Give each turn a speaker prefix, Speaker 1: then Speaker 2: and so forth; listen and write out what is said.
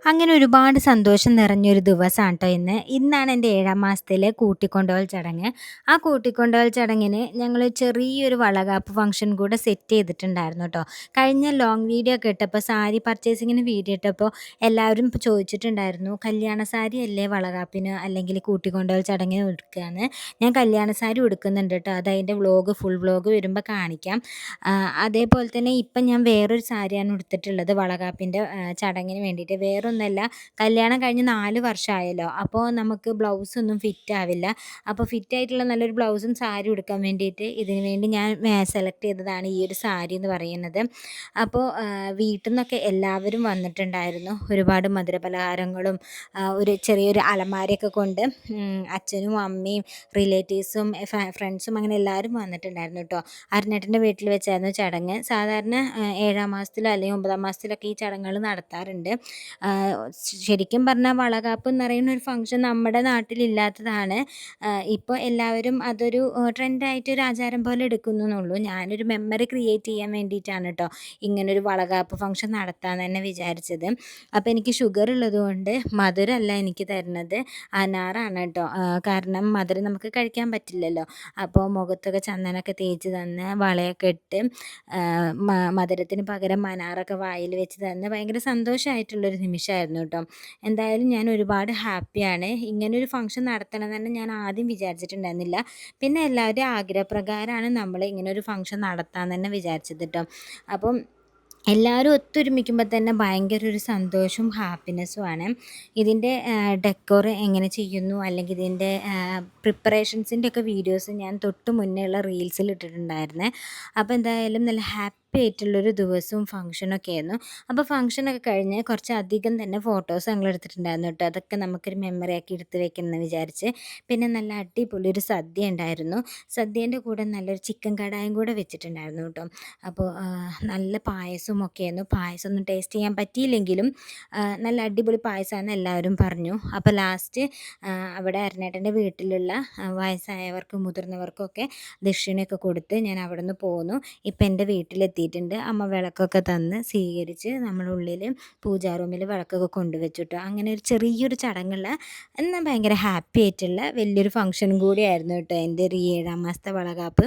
Speaker 1: അങ്ങനെ ഒരുപാട് സന്തോഷം നിറഞ്ഞൊരു ദിവസാണ് ട്ടോ ഇന്ന്. ഇന്നാണ് എൻ്റെ 7ാം മാസത്തിലെ കൂട്ടിക്കൊണ്ടുപോകൽ ചടങ്ങ്. ആ കൂട്ടിക്കൊണ്ടുപോകൽ ചടങ്ങിന് ഞങ്ങൾ ചെറിയൊരു വളകാപ്പ് ഫംഗ്ഷൻ കൂടെ സെറ്റ് ചെയ്തിട്ടുണ്ടായിരുന്നു ട്ടോ. കഴിഞ്ഞ ലോങ് വീഡിയോ ഒക്കെ ഇട്ടപ്പോൾ സാരി പർച്ചേസിങ്ങിന് വീഡിയോ ഇട്ടപ്പോൾ എല്ലാവരും ചോദിച്ചിട്ടുണ്ടായിരുന്നു, "കല്യാണ സാരി അല്ലേ വളകാപ്പിന് അല്ലെങ്കിൽ കൂട്ടിക്കൊണ്ടുപോകൽ ചടങ്ങിന് ഉടുക്കാന്ന്?" ഞാൻ കല്യാണ സാരി ഉടുക്കുന്നുണ്ട് ട്ടോ. അതതിൻ്റെ ഫുൾ വ്ലോഗ് വരുമ്പോൾ കാണിക്കാം. അതേപോലെ തന്നെ ഇപ്പം ഞാൻ വേറൊരു സാരിയാണ് ഉടുത്തിട്ടുള്ളത് വളകാപ്പിൻ്റെ ചടങ്ങിന് വേണ്ടിയിട്ട്. വേറൊന്നുമല്ല, കല്യാണം കഴിഞ്ഞ് 4 വർഷമായല്ലോ. അപ്പോൾ നമുക്ക് ബ്ലൗസൊന്നും ഫിറ്റ് ആവില്ല. അപ്പോൾ ഫിറ്റായിട്ടുള്ള നല്ലൊരു ബ്ലൗസും സാരി ഉടുക്കാൻ വേണ്ടിയിട്ട് ഇതിന് വേണ്ടി ഞാൻ സെലക്ട് ചെയ്തതാണ് ഈ ഒരു സാരി എന്ന് പറയുന്നത്. അപ്പോൾ വീട്ടിൽ നിന്നൊക്കെ എല്ലാവരും വന്നിട്ടുണ്ടായിരുന്നു. ഒരുപാട് മധുരപലഹാരങ്ങളും ഒരു ചെറിയൊരു അലമാരയൊക്കെ കൊണ്ട് അച്ഛനും അമ്മയും റിലേറ്റീവ്സും ഫ്രണ്ട്സും അങ്ങനെ എല്ലാവരും വന്നിട്ടുണ്ടായിരുന്നു കേട്ടോ. അരുണേട്ടൻ്റെ വീട്ടിൽ വെച്ചായിരുന്നു ചടങ്ങ്. സാധാരണ 7ാം മാസത്തിലോ അല്ലെങ്കിൽ 9ാം മാസത്തിലൊക്കെ ഈ ചടങ്ങുകൾ നടത്താറുണ്ട്. ശരിക്കും പറഞ്ഞാൽ വളകാപ്പ് എന്ന് പറയുന്ന ഒരു ഫംഗ്ഷൻ നമ്മുടെ നാട്ടിലില്ലാത്തതാണ്. ഇപ്പോൾ എല്ലാവരും അതൊരു ട്രെൻഡായിട്ട് ഒരു ആചാരം പോലെ എടുക്കുന്നു എന്നുള്ളൂ. ഞാനൊരു മെമ്മറി ക്രിയേറ്റ് ചെയ്യാൻ വേണ്ടിയിട്ടാണ് കേട്ടോ ഇങ്ങനൊരു വളകാപ്പ് ഫംഗ്ഷൻ നടത്താമെന്ന് തന്നെ വിചാരിച്ചത്. അപ്പോൾ എനിക്ക് ഷുഗർ ഉള്ളതുകൊണ്ട് മധുരമല്ല എനിക്ക് തരുന്നത്, അനാറാണ് കേട്ടോ. കാരണം മധുരം നമുക്ക് കഴിക്കാൻ പറ്റില്ലല്ലോ. അപ്പോൾ മുഖത്തൊക്കെ ചന്ദനമൊക്കെ തേച്ച് തന്ന് വളയൊക്കെ ഇട്ട് മധുരത്തിന് പകരം അനാറൊക്കെ വായിൽ വെച്ച് തന്ന് ഭയങ്കര സന്തോഷമായിട്ടുള്ളൊരു നിമിഷമായിരുന്നു കേട്ടോ. എന്തായാലും ഞാൻ ഒരുപാട് ഹാപ്പിയാണ്. ഇങ്ങനൊരു ഫംഗ്ഷൻ നടത്തണം തന്നെ ഞാൻ ആദ്യം വിചാരിച്ചിട്ടുണ്ടായിരുന്നില്ല. പിന്നെ എല്ലാവരുടെയും ആഗ്രഹപ്രകാരമാണ് നമ്മൾ ഇങ്ങനൊരു ഫംഗ്ഷൻ നടത്താമെന്ന് തന്നെ വിചാരിച്ചത് കേട്ടോ. അപ്പം എല്ലാവരും ഒത്തൊരുമിക്കുമ്പോൾ തന്നെ ഭയങ്കര ഒരു സന്തോഷവും ഹാപ്പിനെസ്സുമാണ്. ഇതിൻ്റെ ഡെക്കോർ എങ്ങനെ ചെയ്യുന്നു അല്ലെങ്കിൽ ഇതിൻ്റെ പ്രിപ്പറേഷൻസിൻ്റെ ഒക്കെ വീഡിയോസ് ഞാൻ തൊട്ട് മുന്നേ ഉള്ള റീൽസിൽ ഇട്ടിട്ടുണ്ടായിരുന്നേ. അപ്പോൾ എന്തായാലും നല്ല ഹാപ്പി ആയിട്ടുള്ളൊരു ദിവസവും ഫംഗ്ഷനൊക്കെ ആയിരുന്നു. അപ്പോൾ ഫംഗ്ഷനൊക്കെ കഴിഞ്ഞ് കുറച്ചധികം തന്നെ ഫോട്ടോസ് ഞങ്ങൾ എടുത്തിട്ടുണ്ടായിരുന്നു കേട്ടോ. അതൊക്കെ നമുക്കൊരു മെമ്മറി ആക്കി എടുത്ത് വെക്കണമെന്ന് വിചാരിച്ച്. പിന്നെ നല്ല അടിപൊളി ഒരു സദ്യ ഉണ്ടായിരുന്നു. സദ്യേൻ്റെ കൂടെ നല്ലൊരു ചിക്കൻ കടായും കൂടെ വെച്ചിട്ടുണ്ടായിരുന്നു കേട്ടോ. അപ്പോൾ നല്ല പായസവും ഒക്കെയായിരുന്നു. പായസം ഒന്നും ടേസ്റ്റ് ചെയ്യാൻ പറ്റിയില്ലെങ്കിലും നല്ല അടിപൊളി പായസമാണെന്ന് എല്ലാവരും പറഞ്ഞു. അപ്പോൾ ലാസ്റ്റ് അവിടെ അരുണേട്ടൻ്റെ വീട്ടിലുള്ള വയസ്സായവർക്കും മുതിർന്നവർക്കൊക്കെ ദക്ഷിണയൊക്കെ കൊടുത്ത് ഞാൻ അവിടെ നിന്ന് പോന്നു. ഇപ്പം എൻ്റെ വീട്ടിലെത്തിയിട്ടുണ്ട്. അമ്മ വിളക്കൊക്കെ തന്ന് സ്വീകരിച്ച് നമ്മളുള്ളിൽ പൂജാ റൂമിൽ വിളക്കൊക്കെ കൊണ്ടുവച്ചു കേട്ടോ. അങ്ങനെ ഒരു ചെറിയൊരു ചടങ്ങുള്ള എന്നാൽ ഭയങ്കര ഹാപ്പി ആയിട്ടുള്ള വലിയൊരു ഫംഗ്ഷനും കൂടിയായിരുന്നു കേട്ടോ എൻ്റെ ഒരു 7ാം മാസത്തെ വളകാപ്പ്.